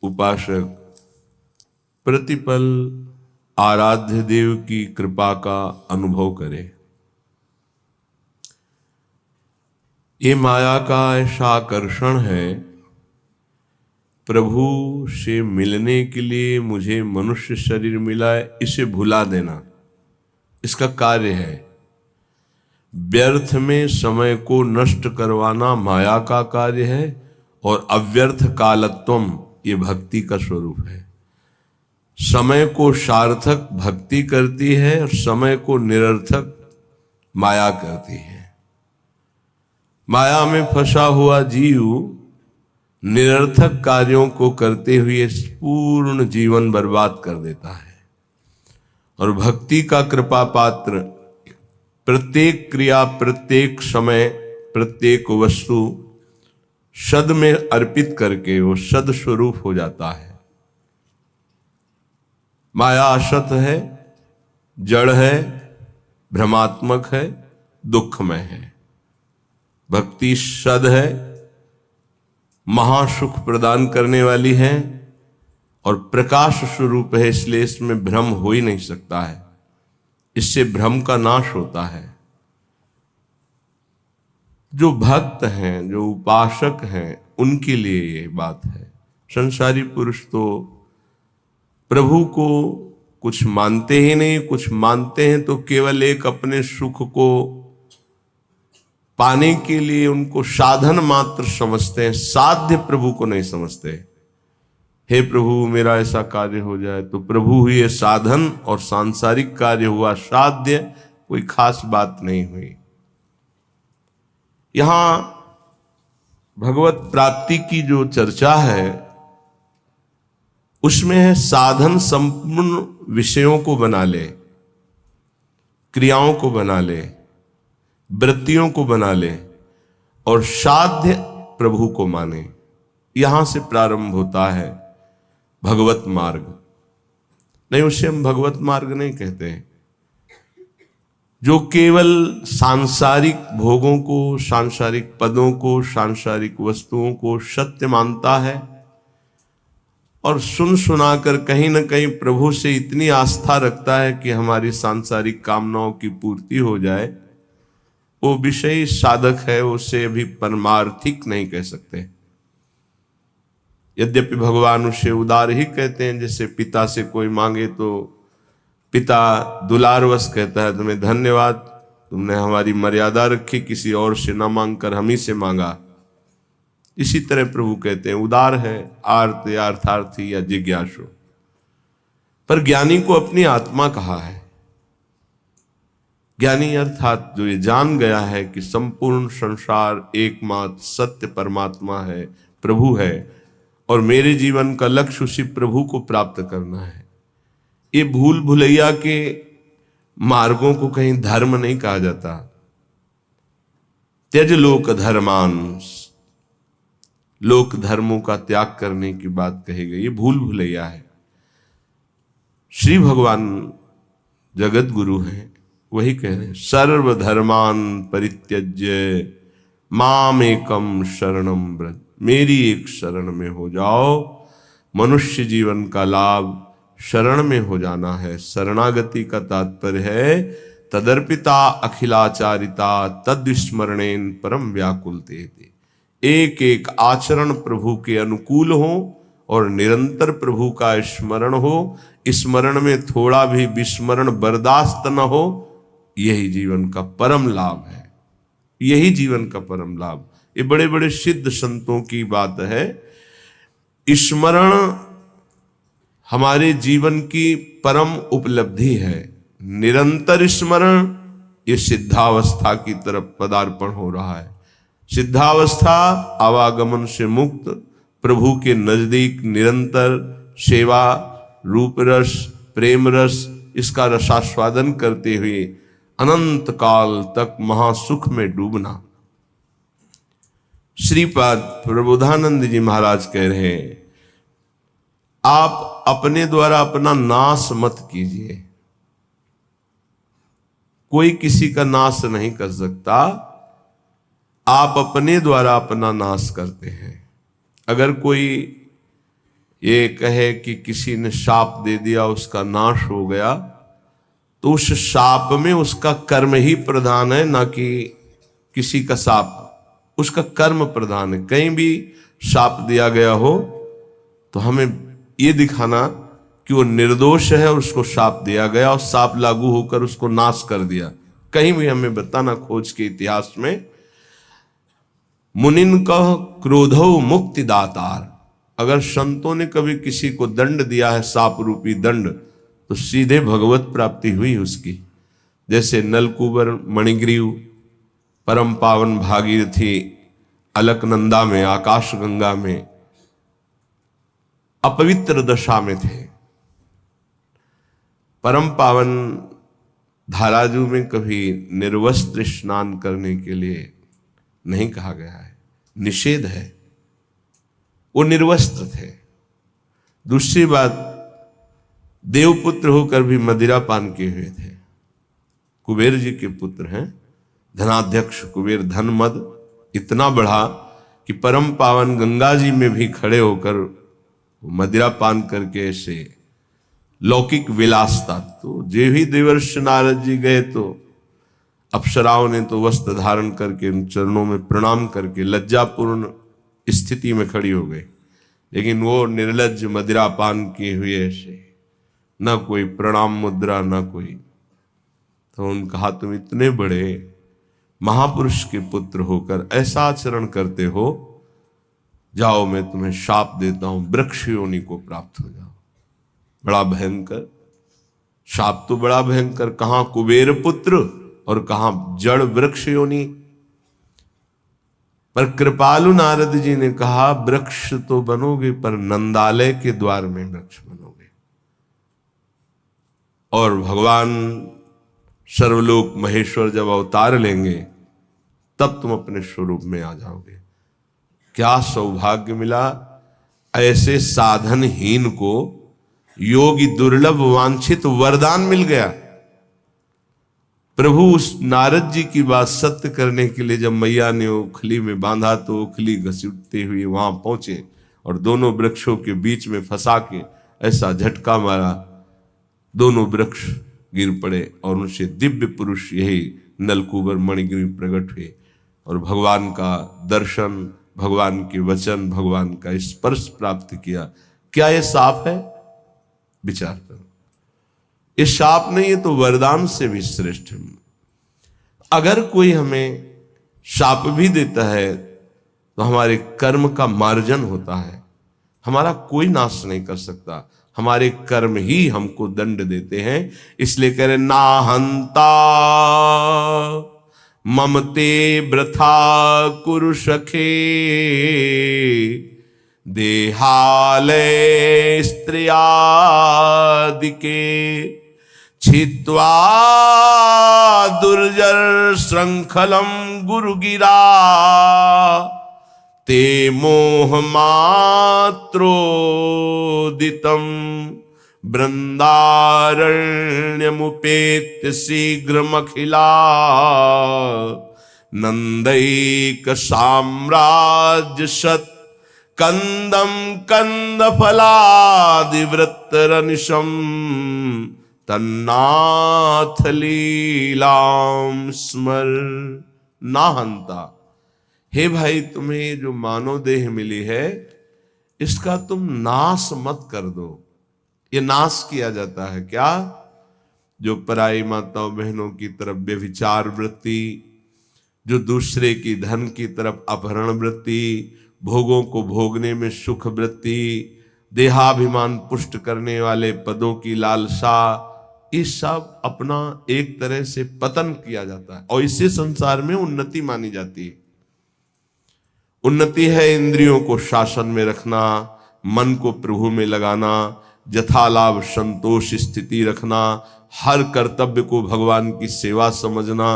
उपासक प्रतिपल आराध्य देव की कृपा का अनुभव करे। ये माया का ऐसा आकर्षण है, प्रभु से मिलने के लिए मुझे मनुष्य शरीर मिला है, इसे भुला देना इसका कार्य है। व्यर्थ में समय को नष्ट करवाना माया का कार्य है और अव्यर्थ कालत्वम ये भक्ति का स्वरूप है। समय को सार्थक भक्ति करती है और समय को निरर्थक माया करती है। माया में फंसा हुआ जीव निरर्थक कार्यों को करते हुए पूर्ण जीवन बर्बाद कर देता है, और भक्ति का कृपा पात्र प्रत्येक क्रिया, प्रत्येक समय, प्रत्येक वस्तु सद में अर्पित करके वो सद स्वरूप हो जाता है। माया असत है, जड़ है, भ्रमात्मक है, दुखमय है। भक्ति सद है, महासुख प्रदान करने वाली है और प्रकाश स्वरूप है, इसलिए इसमें भ्रम हो ही नहीं सकता है। इससे भ्रम का नाश होता है। जो भक्त हैं, जो उपासक हैं, उनके लिए ये बात है। संसारी पुरुष तो प्रभु को कुछ मानते ही नहीं, कुछ मानते हैं तो केवल एक अपने सुख को पाने के लिए उनको साधन मात्र समझते हैं, साध्य प्रभु को नहीं समझते। हे प्रभु मेरा ऐसा कार्य हो जाए, तो प्रभु हुए साधन और सांसारिक कार्य हुआ साध्य, कोई खास बात नहीं हुई। यहां भगवत प्राप्ति की जो चर्चा है उसमें है साधन संपूर्ण विषयों को बना ले, क्रियाओं को बना ले, वृत्तियों को बना ले और साध्य प्रभु को माने। यहां से प्रारंभ होता है भगवत मार्ग। नहीं, उसे हम भगवत मार्ग नहीं कहते। जो केवल सांसारिक भोगों को, सांसारिक पदों को, सांसारिक वस्तुओं को सत्य मानता है और सुन सुनाकर कहीं ना कहीं प्रभु से इतनी आस्था रखता है कि हमारी सांसारिक कामनाओं की पूर्ति हो जाए, वो विषयी साधक है, उसे अभी परमार्थिक नहीं कह सकते। यद्यपि भगवान उसे उदार ही कहते हैं। जैसे पिता से कोई मांगे तो पिता दुलारवश कहता है, तुम्हें धन्यवाद, तुमने हमारी मर्यादा रखी, किसी और से न मांगकर हम ही से मांगा। इसी तरह प्रभु कहते हैं उदार है, आर्त या अर्थार्थी या जिज्ञासु। पर ज्ञानी को अपनी आत्मा कहा है। ज्ञानी अर्थात जो ये जान गया है कि संपूर्ण संसार एकमात्र सत्य परमात्मा है, प्रभु है, और मेरे जीवन का लक्ष्य उसी प्रभु को प्राप्त करना है। ये भूल भुलैया के मार्गों को कहीं धर्म नहीं कहा जाता। त्यज लोक धर्मांश, लोक धर्मों का त्याग करने की बात कही गई, ये भूल भुलैया है। श्री भगवान जगत गुरु हैं, वही कह रहे हैं सर्वधर्मान परित्यज्य माम एकम शरणम व्रज। मेरी एक शरण में हो जाओ। मनुष्य जीवन का लाभ शरण में हो जाना है। शरणागति का तात्पर्य है तदर्पिता अखिलाचारिता तद्विस्मरणेन परम व्याकुलते। एक एक आचरण प्रभु के अनुकूल हो और निरंतर प्रभु का स्मरण हो। स्मरण में थोड़ा भी विस्मरण बर्दाश्त न हो, यही जीवन का परम लाभ है। यही जीवन का परम लाभ। ये बड़े बड़े सिद्ध संतों की बात है। स्मरण हमारे जीवन की परम उपलब्धि है। निरंतर स्मरण ये सिद्धावस्था की तरफ पदार्पण हो रहा है। सिद्धावस्था आवागमन से मुक्त, प्रभु के नजदीक निरंतर सेवा, रूप रस, प्रेम रस, इसका रसास्वादन करते हुए अनंत काल तक महासुख में डूबना। श्रीपाद प्रबोधानंद जी महाराज कह रहे हैं, आप अपने द्वारा अपना नाश मत कीजिए। कोई किसी का नाश नहीं कर सकता, आप अपने द्वारा अपना नाश करते हैं। अगर कोई ये कहे कि किसी ने शाप दे दिया, उसका नाश हो गया, तो उस शाप में उसका कर्म ही प्रधान है, ना कि किसी का शाप। उसका कर्म प्रधान है। कहीं भी शाप दिया गया हो तो हमें ये दिखाना कि वो निर्दोष है और उसको शाप दिया गया और शाप लागू होकर उसको नाश कर दिया। कहीं भी हमें बताना खोज के इतिहास में। मुनिन का क्रोधो मुक्ति दातार, अगर संतों ने कभी किसी को दंड दिया है, शाप रूपी दंड, तो सीधे भगवत प्राप्ति हुई उसकी। जैसे नलकूबर मणिग्रीव परम पावन भागीरथी अलकनंदा में, आकाश गंगा में अपवित्र दशा में थे। परम पावन धाराजू में कभी निर्वस्त्र स्नान करने के लिए नहीं कहा गया है, निषेध है। वो निर्वस्त्र थे। दूसरी बात, देवपुत्र होकर भी मदिरा पान किए हुए थे। कुबेर जी के पुत्र हैं, धनाध्यक्ष कुबेर। धन मद इतना बढ़ा कि परम पावन गंगा जी में भी खड़े होकर मदिरा पान करके ऐसे लौकिक विलासता। तो जे भी देवर्षि नारद जी गए तो अप्सराओं ने तो वस्त्र धारण करके उन चरणों में प्रणाम करके लज्जापूर्ण स्थिति में खड़ी हो गई, लेकिन वो निर्लज्ज मदिरा पान किए हुए ऐसे, ना कोई प्रणाम मुद्रा, ना कोई। तो उन्होंने कहा, तुम इतने बड़े महापुरुष के पुत्र होकर ऐसा आचरण करते हो, जाओ मैं तुम्हें शाप देता हूं, वृक्ष योनि को प्राप्त हो जाओ। बड़ा भयंकर शाप, तो बड़ा भयंकर। कहां कुबेर पुत्र और कहां जड़ वृक्ष योनि। पर कृपालु नारद जी ने कहा, वृक्ष तो बनोगे पर नंदालय के द्वार में वृक्ष बनोगे, और भगवान सर्वलोक महेश्वर जब अवतार लेंगे तब तुम अपने स्वरूप में आ जाओगे। क्या सौभाग्य मिला, ऐसे साधनहीन को योगी दुर्लभ वांछित वरदान मिल गया। प्रभु उस नारद जी की बात सत्य करने के लिए जब मैया ने उखली में बांधा तो उखली घसीटते हुए वहां पहुंचे और दोनों वृक्षों के बीच में फंसा के ऐसा झटका मारा, दोनों वृक्ष गिर पड़े और उनसे दिव्य पुरुष यही नलकूबर मणिगिरी प्रकट हुए और भगवान का दर्शन, भगवान के वचन, भगवान का स्पर्श प्राप्त किया। क्या यह शाप है? विचार करो। ये शाप नहीं है तो वरदान से भी श्रेष्ठ है। अगर कोई हमें शाप भी देता है तो हमारे कर्म का मार्जन होता है, हमारा कोई नाश नहीं कर सकता, हमारे कर्म ही हमको दंड देते हैं। इसलिए कह रहे, ना हंता ममते वृथा कुरु सखे, देहालय स्त्रियादिके, छित्वा दुर्जर श्रृंखलम गुरुगिरा, ते मोह मात्रोदितम वृंदारण्यमुपेत्य शीघ्रमखिला, नंदैक साम्राज्य सत कंदम कंद फलादिवृत्तरनिशम, तन्नाथ लीलाम स्मर। ना हंता, हे भाई तुम्हें जो मानव देह मिली है इसका तुम नाश मत कर दो। ये नाश किया जाता है क्या? जो पराई माताओं बहनों की तरफ व्यभिचार वृत्ति, जो दूसरे की धन की तरफ अपहरण वृत्ति, भोगों को भोगने में सुख वृत्ति, देहाभिमान पुष्ट करने वाले पदों की लालसा, ये सब अपना एक तरह से पतन किया जाता है और इससे संसार में उन्नति मानी जाती है। उन्नति है इंद्रियों को शासन में रखना, मन को प्रभु में लगाना, यथालाभ संतोष स्थिति रखना, हर कर्तव्य को भगवान की सेवा समझना।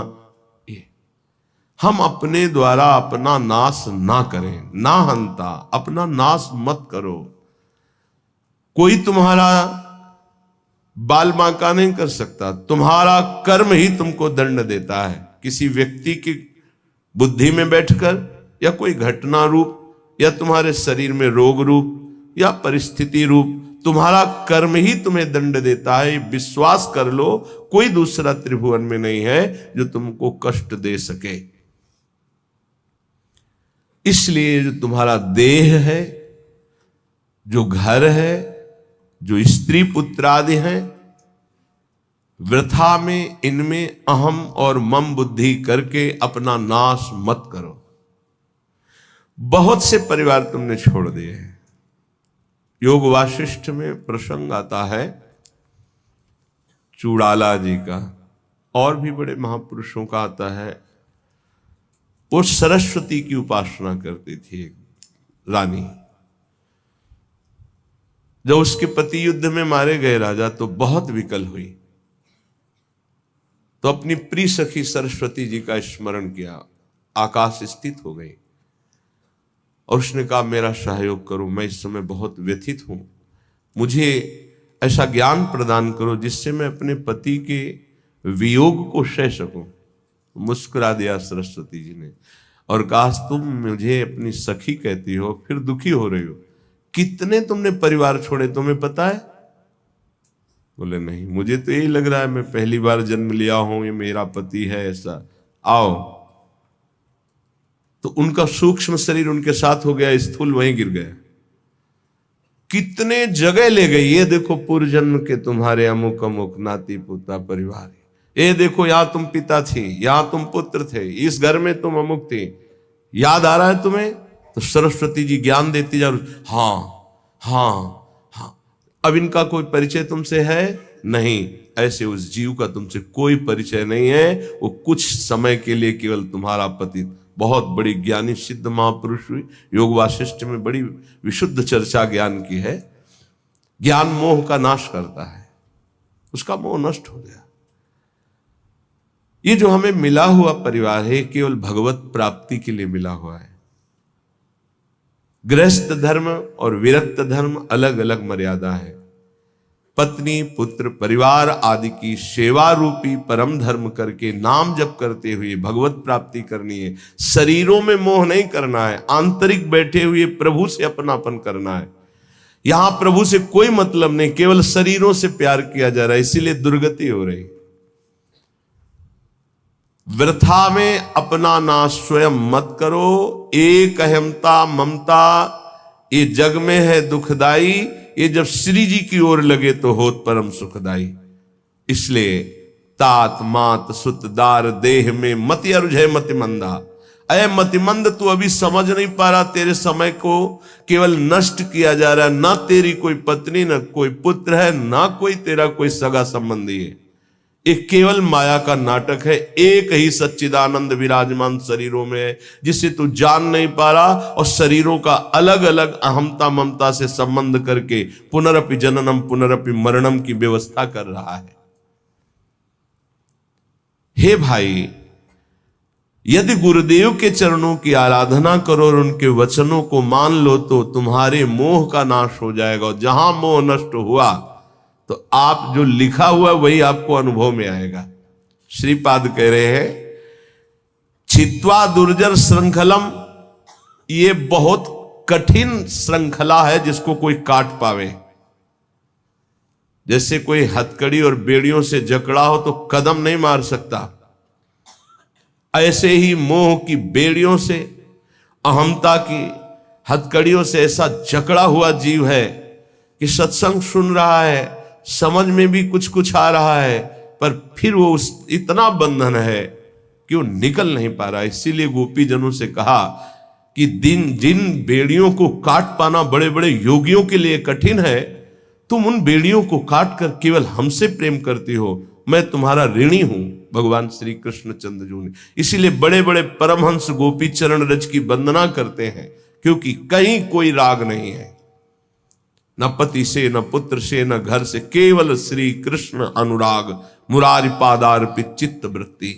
हम अपने द्वारा अपना नाश ना करें। ना हंता, अपना नाश मत करो। कोई तुम्हारा बाल बांका नहीं कर सकता, तुम्हारा कर्म ही तुमको दंड देता है। किसी व्यक्ति की बुद्धि में बैठकर या कोई घटना रूप या तुम्हारे शरीर में रोग रूप या परिस्थिति रूप तुम्हारा कर्म ही तुम्हें दंड देता है। विश्वास कर लो, कोई दूसरा त्रिभुवन में नहीं है जो तुमको कष्ट दे सके। इसलिए जो तुम्हारा देह है, जो घर है, जो स्त्री पुत्र आदि हैं, वृथा में इनमें अहम और मम बुद्धि करके अपना नाश मत करो। बहुत से परिवार तुमने छोड़ दिए हैं। योग वाशिष्ठ में प्रसंग आता है चूड़ाला जी का, और भी बड़े महापुरुषों का आता है। वो सरस्वती की उपासना करती थी एक रानी। जब उसके पति युद्ध में मारे गए राजा तो बहुत विकल हुई, तो अपनी प्रिय सखी सरस्वती जी का स्मरण किया, आकाश स्थित हो गई और उसने कहा मेरा सहयोग करो, मैं इस समय बहुत व्यथित हूं, मुझे ऐसा ज्ञान प्रदान करो जिससे मैं अपने पति के वियोग को सह सकूं। मुस्कुरा दिया सरस्वती जी ने और कहा तुम मुझे अपनी सखी कहती हो, फिर दुखी हो रही हो, कितने तुमने परिवार छोड़े तुम्हें पता है? बोले नहीं, मुझे तो यही लग रहा है मैं पहली बार जन्म लिया हूं, ये मेरा पति है ऐसा। आओ, तो उनका सूक्ष्म शरीर उनके साथ हो गया, स्थूल वहीं गिर गया। कितने जगह ले गई, ये देखो पूर्व जन्म के तुम्हारे अमुक अमुक नाती पोता परिवार, ये देखो यहां तुम पिता थी, यहां तुम पुत्र थे, इस घर में तुम अमुक थे, याद आ रहा है तुम्हें? तो सरस्वती जी ज्ञान देती जा, हाँ हाँ हाँ। अब इनका कोई परिचय तुमसे है नहीं, ऐसे उस जीव का तुमसे कोई परिचय नहीं है। वो कुछ समय के लिए केवल तुम्हारा पति, बहुत बड़ी ज्ञानी सिद्ध महापुरुष हुई, योग वाशिष्ठ में बड़ी विशुद्ध चर्चा ज्ञान की है। ज्ञान मोह का नाश करता है, उसका मोह नष्ट हो गया। ये जो हमें मिला हुआ परिवार है केवल भगवत प्राप्ति के लिए मिला हुआ है। गृहस्थ धर्म और विरक्त धर्म अलग अलग मर्यादा है। पत्नी पुत्र परिवार आदि की सेवा रूपी परम धर्म करके नाम जप करते हुए भगवत प्राप्ति करनी है। शरीरों में मोह नहीं करना है, आंतरिक बैठे हुए प्रभु से अपनापन करना है। यहां प्रभु से कोई मतलब नहीं, केवल शरीरों से प्यार किया जा रहा है, इसीलिए दुर्गति हो रही। वृथा में अपना नाश स्वयं मत करो। एक अहमता ममता ये जग में है दुखदाई, ये जब श्री जी की ओर लगे तो होत परम सुखदाई। इसलिए तात मात सुत दार देह में मति अरुझे मति मंदा। अय मतिमंद, तू अभी समझ नहीं पा रहा, तेरे समय को केवल नष्ट किया जा रहा है। ना तेरी कोई पत्नी, ना कोई पुत्र है, ना कोई तेरा कोई सगा संबंधी है। एक केवल माया का नाटक है। एक ही सच्चिदानंद विराजमान शरीरों में है जिसे तू जान नहीं पा रहा, और शरीरों का अलग अलग अहमता ममता से संबंध करके पुनरपि जननम पुनरपि मरणम की व्यवस्था कर रहा है। हे भाई, यदि गुरुदेव के चरणों की आराधना करो और उनके वचनों को मान लो तो तुम्हारे मोह का नाश हो जाएगा। और जहां मोह नष्ट हुआ तो आप जो लिखा हुआ वही आपको अनुभव में आएगा। श्रीपाद कह रहे हैं छित्वा दुर्जर श्रृंखलम, ये बहुत कठिन श्रृंखला है जिसको कोई काट पावे। जैसे कोई हथकड़ी और बेड़ियों से जकड़ा हो तो कदम नहीं मार सकता, ऐसे ही मोह की बेड़ियों से, अहमता की हथकड़ियों से ऐसा जकड़ा हुआ जीव है कि सत्संग सुन रहा है, समझ में भी कुछ कुछ आ रहा है, पर फिर वो इतना बंधन है कि वो निकल नहीं पा रहा। इसीलिए गोपी जनों से कहा कि जिन बेड़ियों को काट पाना बड़े बड़े योगियों के लिए कठिन है, तुम उन बेड़ियों को काट कर केवल हमसे प्रेम करती हो, मैं तुम्हारा ऋणी हूं। भगवान श्री कृष्ण चंद्र जी ने इसीलिए बड़े बड़े परमहंस गोपी चरण रज की वंदना करते हैं, क्योंकि कहीं कोई राग नहीं है, न पति से, न पुत्र से, न घर से, केवल श्री कृष्ण अनुराग, मुरारी पादार्पित चित्त वृत्ति।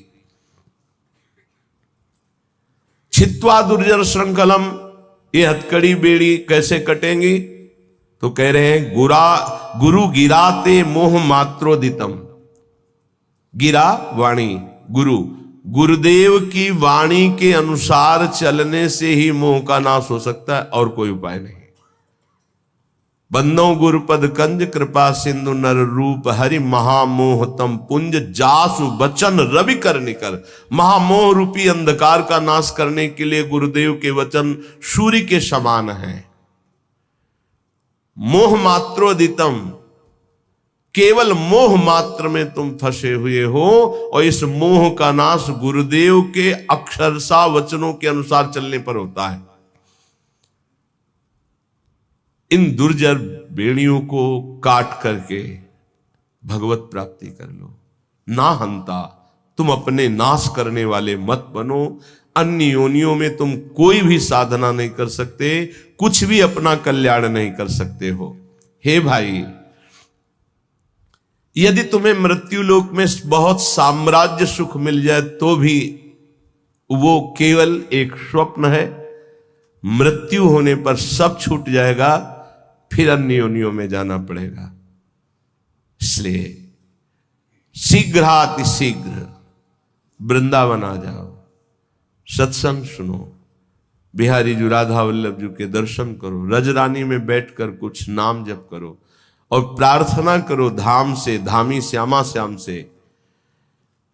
छित्वा दुर्जर श्रृंखलम, ये हथकड़ी बेड़ी कैसे कटेंगी? तो कह रहे हैं गुरु गिराते मोह मात्रोदितम। गिरा वाणी, गुरुदेव की वाणी के अनुसार चलने से ही मोह का नाश हो सकता है, और कोई उपाय नहीं। बंदो गुरुपद कंज कृपा सिंधु नर रूप हरि महामोह तम पुंज जासु वचन रवि कर निकर। महामोह रूपी अंधकार का नाश करने के लिए गुरुदेव के वचन सूर्य के समान हैं। मोह मात्रोदितम, केवल मोह मात्र में तुम फंसे हुए हो और इस मोह का नाश गुरुदेव के अक्षरशः वचनों के अनुसार चलने पर होता है। इन दुर्जर बेड़ियों को काट करके भगवत प्राप्ति कर लो। ना हंता, तुम अपने नाश करने वाले मत बनो। अन्य योनियों में तुम कोई भी साधना नहीं कर सकते, कुछ भी अपना कल्याण नहीं कर सकते हो। हे भाई, यदि तुम्हें मृत्यु लोक में बहुत साम्राज्य सुख मिल जाए तो भी वो केवल एक स्वप्न है। मृत्यु होने पर सब छूट जाएगा, फिर अन्य योनियों में जाना पड़ेगा। इसलिए शीघ्राति शीघ्र वृंदावन आ जाओ, सत्संग सुनो, बिहारी जी राधा वल्लभ जी के दर्शन करो, रजरानी में बैठकर कुछ नाम जप करो और प्रार्थना करो धाम से, धामी श्यामा श्याम से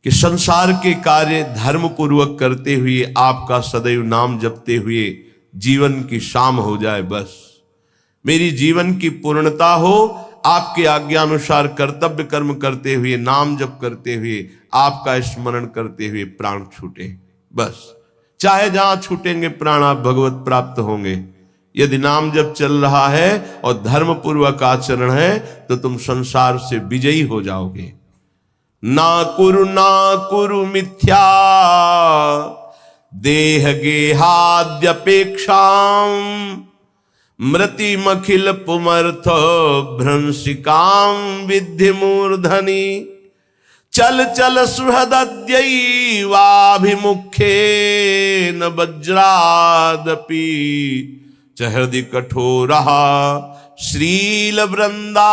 कि संसार के कार्य धर्म पूर्वक करते हुए आपका सदैव नाम जपते हुए जीवन की शाम हो जाए। बस मेरी जीवन की पूर्णता हो, आपके आज्ञानुसार कर्तव्य कर्म करते हुए, नाम जप करते हुए, आपका स्मरण करते हुए प्राण छूटे। बस चाहे जहां छूटेंगे प्राण, आप भगवत प्राप्त होंगे। यदि नाम जप चल रहा है और धर्म पूर्वक आचरण है तो तुम संसार से विजयी हो जाओगे। ना कुरु मिथ्या देह गेहाद्यपेक्षा मृतिमखिल पुमर्थ भ्रंशिकाम विद्धि मूर्धनि। चल चल सुहृदयैवाभिमुखे न वज्रादपि च हृदि कठोरः श्रील वृंदावनस्य।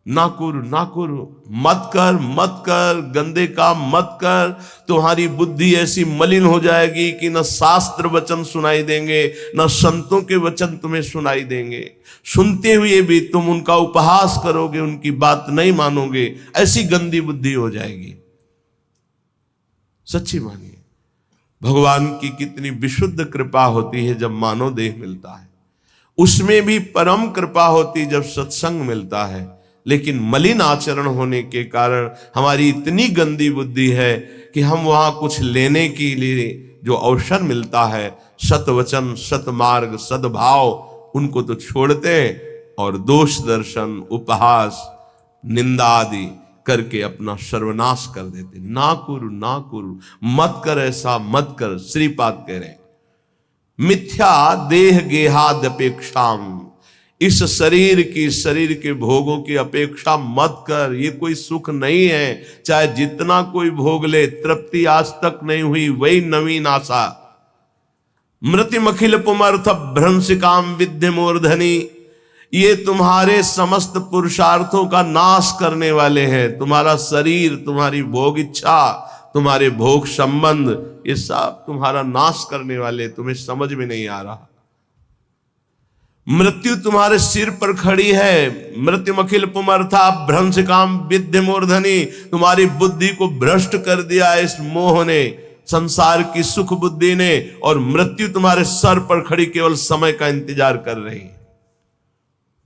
ना कुरु, मत कर, गंदे काम मत कर। तुम्हारी बुद्धि ऐसी मलिन हो जाएगी कि न शास्त्र वचन सुनाई देंगे, न संतों के वचन तुम्हें सुनाई देंगे। सुनते हुए भी तुम उनका उपहास करोगे, उनकी बात नहीं मानोगे, ऐसी गंदी बुद्धि हो जाएगी। सच्ची मानिए, भगवान की कितनी विशुद्ध कृपा होती है जब मानव देह मिलता है। उसमें भी परम कृपा होती जब सत्संग मिलता है। लेकिन मलिन आचरण होने के कारण हमारी इतनी गंदी बुद्धि है कि हम वहां कुछ लेने के लिए जो अवसर मिलता है, सतवचन, सतमार्ग, सद्भाव, उनको तो छोड़ते और दोष दर्शन, उपहास, निंदा आदि करके अपना सर्वनाश कर देते। ना कुरु, मत कर, ऐसा मत कर। श्रीपाद कह रहे मिथ्या देह गेहाद अपेक्षाम, इस शरीर के भोगों की अपेक्षा मत कर। ये कोई सुख नहीं है, चाहे जितना कोई भोग ले, तृप्ति आज तक नहीं हुई, वही नवीन आशा। मृतिमखिल पुमर्थ भ्रंशिकाम विद्धि मूर्धनि, ये तुम्हारे समस्त पुरुषार्थों का नाश करने वाले हैं। तुम्हारा शरीर, तुम्हारी भोग इच्छा, तुम्हारे भोग संबंध, ये सब तुम्हारा नाश करने वाले, तुम्हें समझ में नहीं आ रहा। मृत्यु तुम्हारे सिर पर खड़ी है। मृत्युमखिल पुमर्था भ्रंशिकाम विद्धि मूर्धनि, तुम्हारी बुद्धि को भ्रष्ट कर दिया इस मोह ने, संसार की सुख बुद्धि ने, और मृत्यु तुम्हारे सर पर खड़ी केवल समय का इंतजार कर रही।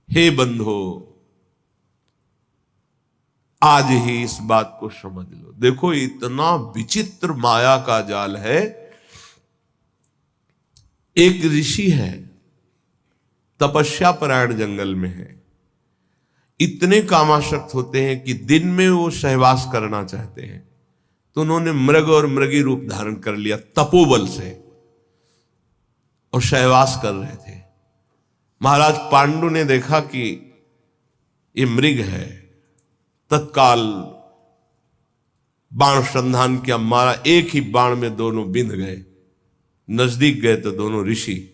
हे बंधो, आज ही इस बात को समझ लो। देखो, इतना विचित्र माया का जाल है। एक ऋषि है, तपस्या परायण जंगल में है। इतने कामासक्त होते हैं कि दिन में वो सहवास करना चाहते हैं, तो उन्होंने मृग और मृगी रूप धारण कर लिया तपोबल से, और सहवास कर रहे थे। महाराज पांडु ने देखा कि ये मृग है, तत्काल बाण संधान किया, मारा। एक ही बाण में दोनों बिंध गए। नजदीक गए तो दोनों ऋषि,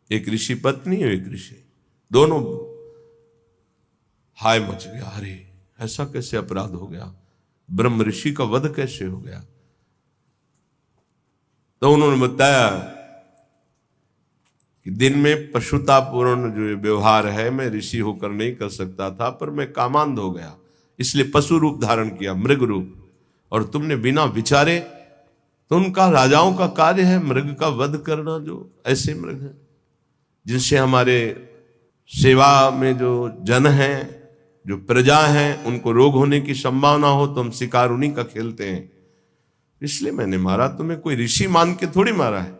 एक ऋषि पत्नी और एक ऋषि, दोनों हाय मच गया। अरे ऐसा कैसे अपराध हो गया, ब्रह्म ऋषि का वध कैसे हो गया। तो उन्होंने बताया कि दिन में पशुतापूर्ण जो व्यवहार है मैं ऋषि होकर नहीं कर सकता था, पर मैं कामांध हो गया, इसलिए पशु रूप धारण किया, मृग रूप। और तुमने बिना विचारे, तो उनका राजाओं का कार्य है मृग का वध करना, जो ऐसे मृग हैं जिनसे हमारे सेवा में जो जन हैं, जो प्रजा हैं, उनको रोग होने की संभावना हो तो हम शिकार उन्हीं का खेलते हैं, इसलिए मैंने मारा। तुम्हें कोई ऋषि मान के थोड़ी मारा है।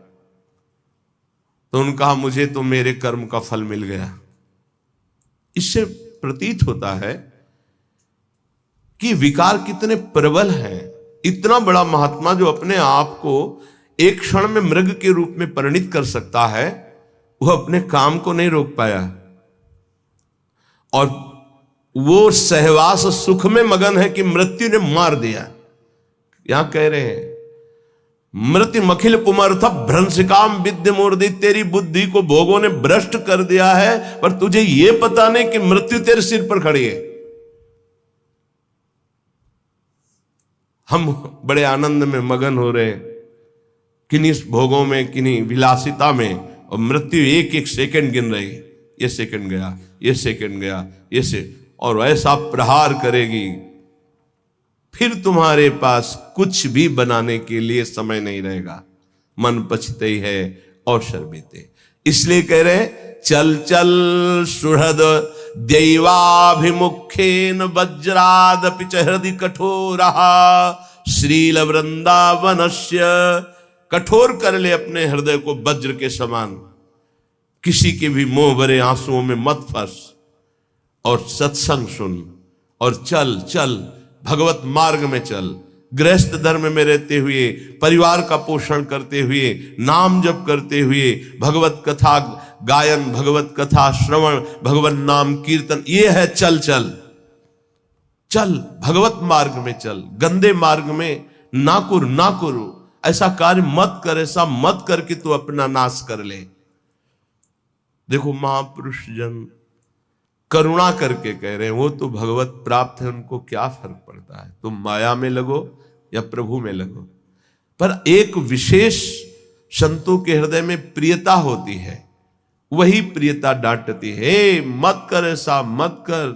तो उन्होंने कहा मुझे तो मेरे कर्म का फल मिल गया। इससे प्रतीत होता है कि विकार कितने प्रबल हैं। इतना बड़ा महात्मा जो अपने आप को एक क्षण में मृग के रूप में परिणित कर सकता है, वह अपने काम को नहीं रोक पाया और वो सहवास सुख में मगन है कि मृत्यु ने मार दिया। यहां कह रहे हैं मृत्यु मखिल पुमर्थ भ्रंशिकाम विद्य मूर्ति, तेरी बुद्धि को भोगों ने भ्रष्ट कर दिया है, पर तुझे यह पता नहीं कि मृत्यु तेरे सिर पर खड़ी है। हम बड़े आनंद में मगन हो रहे, किन्हीं भोगों में, किन्हीं विलासिता में, और मृत्यु एक एक सेकंड गिन रही। ये सेकंड गया, ये सेकंड गया, ये से, और ऐसा प्रहार करेगी फिर तुम्हारे पास कुछ भी बनाने के लिए समय नहीं रहेगा। मन पछते ही है और शर्मिते। इसलिए कह रहे चल चल सुहृद दैवाभिमुखेन वज्रादपि च हृदि कठोरः श्रील वृंदावनस्य। कठोर कर ले अपने हृदय को वज्र के समान, किसी के भी मोह भरे आंसुओं में मत फंस, और सत्संग सुन और चल चल भगवत मार्ग में चल। गृहस्थ धर्म में रहते हुए, परिवार का पोषण करते हुए, नाम जप करते हुए, भगवत कथा गायन, भगवत कथा श्रवण, भगवत नाम कीर्तन, ये है चल चल चल। भगवत मार्ग में चल, गंदे मार्ग में ना करो। ऐसा कार्य मत कर, ऐसा मत कर कि तू अपना नाश कर ले। देखो महापुरुष जन करुणा करके कह रहे हैं, वो तो भगवत प्राप्त है, उनको क्या फर्क पड़ता है, तुम माया में लगो या प्रभु में लगो। पर एक विशेष संतों के हृदय में प्रियता होती है, वही प्रियता डांटती है, मत कर, ऐसा मत कर,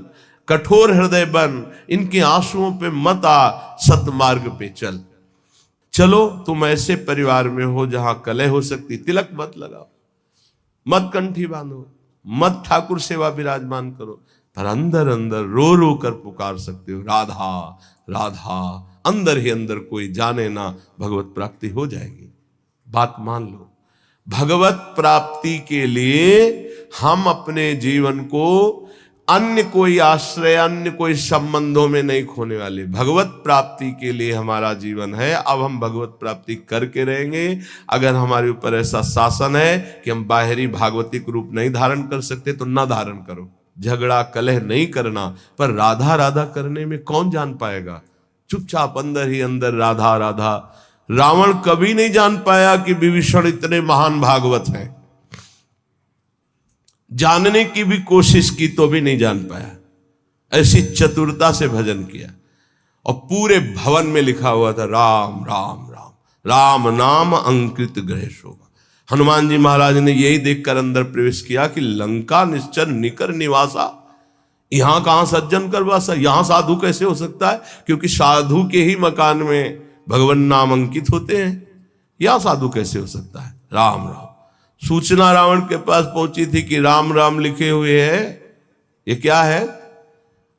कठोर हृदय बन, इनके आंसुओं पे मत आ, सतमार्ग पे चल। चलो तुम ऐसे परिवार में हो जहां कलह हो सकती, तिलक मत लगाओ, मत कंठी बांधो, मत ठाकुर सेवा विराजमान करो, पर अंदर अंदर रो रो कर पुकार सकते हो, राधा राधा। अंदर ही अंदर कोई जाने ना, भगवत प्राप्ति हो जाएगी। बात मान लो, भगवत प्राप्ति के लिए हम अपने जीवन को अन्य कोई आश्रय, अन्य कोई संबंधों में नहीं खोने वाले। भगवत प्राप्ति के लिए हमारा जीवन है। अब हम भगवत प्राप्ति करके रहेंगे। अगर हमारे ऊपर ऐसा शासन है कि हम बाहरी भागवतिक रूप नहीं धारण कर सकते तो ना धारण करो। झगड़ा कलह नहीं करना, पर राधा राधा करने में कौन जान पाएगा? चुपचाप अंदर ही अंदर राधा राधा। रावण कभी नहीं जान पाया कि विभीषण इतने महान भागवत हैं। जानने की भी कोशिश की तो भी नहीं जान पाया। ऐसी चतुरता से भजन किया, और पूरे भवन में लिखा हुआ था राम राम राम, राम नाम अंकित ग्रह शोभा। हनुमान जी महाराज ने यही देखकर अंदर प्रवेश किया कि लंका निश्चर निकर निवासा, यहां कहां सज्जन कर वासा, यहां साधु कैसे हो सकता है? क्योंकि साधु के ही मकान में भगवान नाम अंकित होते हैं, यहां साधु कैसे हो सकता है? राम राम। सूचना रावण के पास पहुंची थी कि राम राम लिखे हुए हैं, ये क्या है?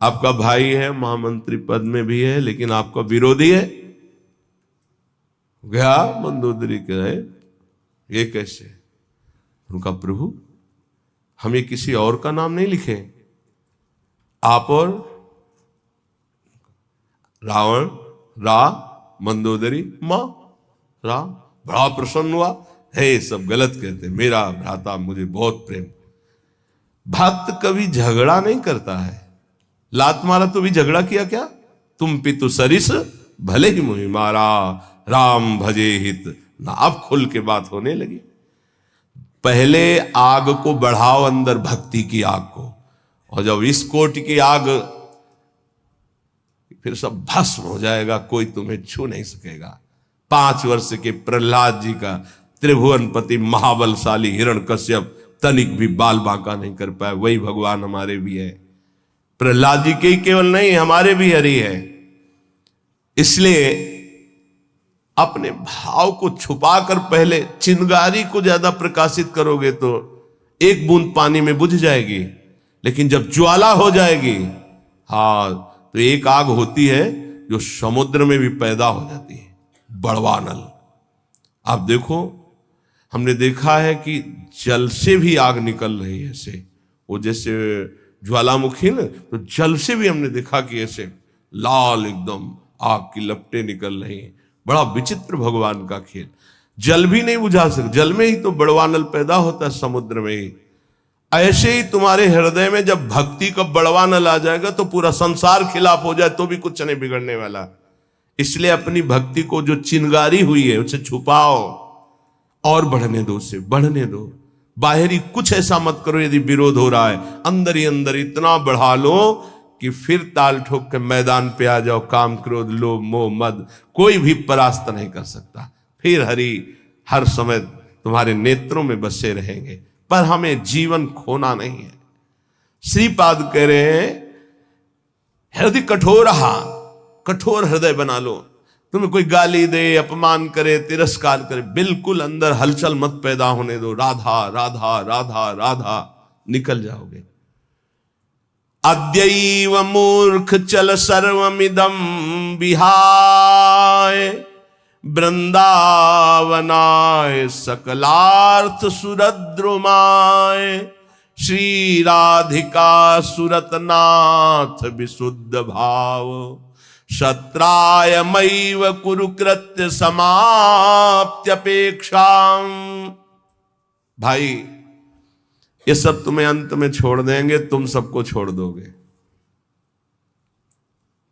आपका भाई है, महामंत्री पद में भी है, लेकिन आपका विरोधी है। गया मंदोदरी कहे ये कैसे? उनका प्रभु हम ये किसी और का नाम नहीं लिखे, आप और रावण, रा मंदोदरी, मां राम। बड़ा प्रसन्न हुआ, है सब गलत कहते, मेरा भ्राता मुझे बहुत प्रेम। भक्त कभी झगड़ा नहीं करता है। लात मारा तो भी झगड़ा किया क्या? तुम पितु सरिस भले ही मुहि मारा, राम भजे हित ना। अब खुल के बात होने लगी। पहले आग को बढ़ाओ, अंदर भक्ति की आग को, और जब इस कोटि की आग, फिर सब भस्म हो जाएगा, कोई तुम्हें छू नहीं सकेगा। 5 वर्ष के प्रहलाद जी का त्रिभुवनपति महाबलशाली हिरण्यकश्यप तनिक भी बाल बांका नहीं कर पाए। वही भगवान हमारे भी है, प्रहलाद जी के ही केवल नहीं, हमारे भी हरि है। इसलिए अपने भाव को छुपाकर पहले चिंगारी को ज्यादा प्रकाशित करोगे तो एक बूंद पानी में बुझ जाएगी, लेकिन जब ज्वाला हो जाएगी, हाँ, तो एक आग होती है जो समुद्र में भी पैदा हो जाती है, बड़वानल। आप देखो, हमने देखा है कि जल से भी आग निकल रही है ऐसे, वो जैसे ज्वालामुखी ना, तो जल से भी हमने देखा कि ऐसे लाल एकदम आग की लपटें निकल रही हैं। बड़ा विचित्र भगवान का खेल। जल भी नहीं बुझा सकते, जल में ही तो बड़वानल पैदा होता है, समुद्र में ही। ऐसे ही तुम्हारे हृदय में जब भक्ति का बड़वानल आ जाएगा तो पूरा संसार खिलाफ हो जाए तो भी कुछ नहीं बिगड़ने वाला। इसलिए अपनी भक्ति को जो चिंगारी हुई है उसे छुपाओ और बढ़ने दो, उसे बढ़ने दो। बाहरी कुछ ऐसा मत करो, यदि विरोध हो रहा है अंदर ही अंदर इतना बढ़ा लो कि फिर ताल ठोक के मैदान पे आ जाओ। काम, क्रोध, लोभ, मोह, मद कोई भी परास्त नहीं कर सकता। फिर हरि हर समय तुम्हारे नेत्रों में बसे रहेंगे। पर हमें जीवन खोना नहीं है। श्रीपाद कह रहे हैं, हृदय कठोर, कठोर हृदय बना लो। तुम्हें कोई गाली दे, अपमान करे, तिरस्कार करे, बिल्कुल अंदर हलचल मत पैदा होने दो। राधा राधा राधा राधा, निकल जाओगे। अद्यैव मूर्ख चल सर्वमिदं विहाय, वृंदावनाय सकलार्थ सुरद्रुमाय, श्री राधिका सुरतनाथ विशुद्ध भाव, शत्राय मैव कुरुकृत्य समाप्त्यपेक्षां। भाई, ये सब तुम्हें अंत में छोड़ देंगे, तुम सबको छोड़ दोगे।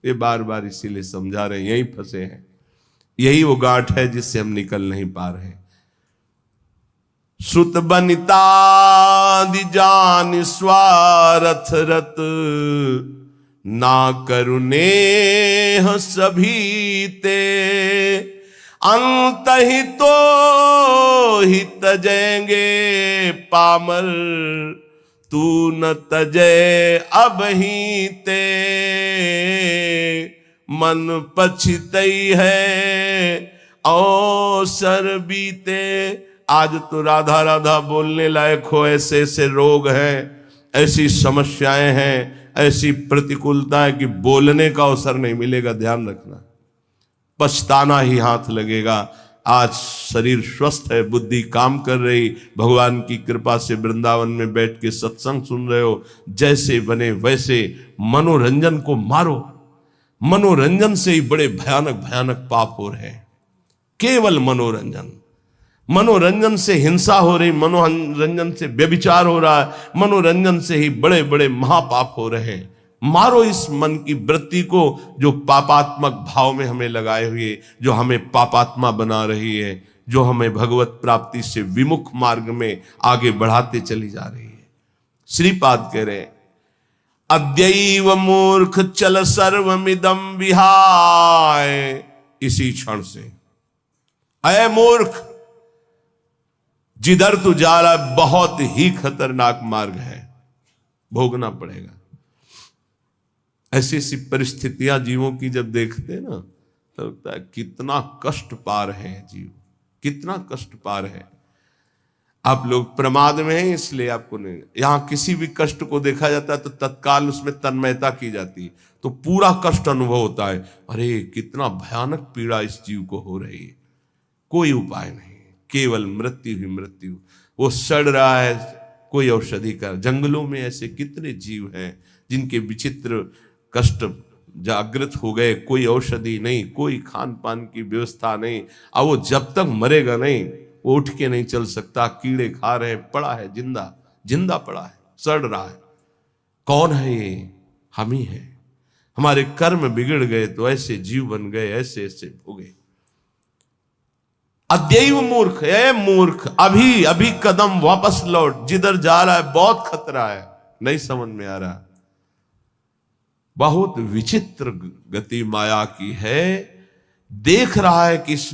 ये बार बार इसीलिए समझा रहे हैं, यही फंसे हैं। यही वो गांठ है जिससे हम निकल नहीं पा रहे। सुत बनिता दिजान स्वारथ रत, ना करुणे सभी ते, अंत ही तो ही तजेंगे पामर, तू न तजे अब ही ते, मन पछतई है अवसर बीते। आज तो राधा राधा बोलने लायक हो, ऐसे ऐसे रोग हैं, ऐसी समस्याएं हैं, ऐसी प्रतिकूलता है कि बोलने का अवसर नहीं मिलेगा। ध्यान रखना, पछताना ही हाथ लगेगा। आज शरीर स्वस्थ है, बुद्धि काम कर रही, भगवान की कृपा से वृंदावन में बैठ के सत्संग सुन रहे हो, जैसे बने वैसे मनोरंजन को मारो। मनोरंजन से ही बड़े भयानक भयानक पाप हो रहे हैं। केवल मनोरंजन, मनोरंजन से हिंसा हो रही, मनोरंजन से व्यभिचार हो रहा है, मनोरंजन से ही बड़े बड़े महापाप हो रहे हैं। मारो इस मन की वृत्ति को जो पापात्मक भाव में हमें लगाए हुए, जो हमें पापात्मा बना रही है, जो हमें भगवत प्राप्ति से विमुख मार्ग में आगे बढ़ाते चली जा रही है। श्रीपाद कह रहे, अद्यैव मूर्ख चल सर्वमिदं विहाय। इसी क्षण से, अय मूर्ख, जिधर तू जा रहा है बहुत ही खतरनाक मार्ग है, भोगना पड़ेगा। ऐसी ऐसी परिस्थितियां जीवों की जब देखते हैं ना, तो लगता है कितना कष्ट पा रहे हैं जीव, कितना कष्ट पा रहे हैं। आप लोग प्रमाद में हैं, इसलिए आपको नहीं। यहां किसी भी कष्ट को देखा जाता है तो तत्काल उसमें तन्मयता की जाती है, तो पूरा कष्ट अनुभव होता है। अरे कितना भयानक पीड़ा इस जीव को हो रही है, कोई उपाय नहीं, केवल मृत्यु ही मृत्यु। वो सड़ रहा है, कोई औषधि का। जंगलों में ऐसे कितने जीव हैं जिनके विचित्र कष्ट जागृत हो गए, कोई औषधि नहीं, कोई खान पान की व्यवस्था नहीं। अब वो जब तक मरेगा नहीं, वो उठ के नहीं चल सकता, कीड़े खा रहे, पड़ा है जिंदा, जिंदा पड़ा है, सड़ रहा है। कौन है ये? हम ही हैं। हमारे कर्म बिगड़ गए तो ऐसे जीव बन गए, ऐसे ऐसे हो गए। अद्यैव मूर्ख, ए मूर्ख, अभी अभी कदम वापस लौट, जिधर जा रहा है बहुत खतरा है, नहीं समझ में आ रहा। बहुत विचित्र गति माया की है। देख रहा है कि इसने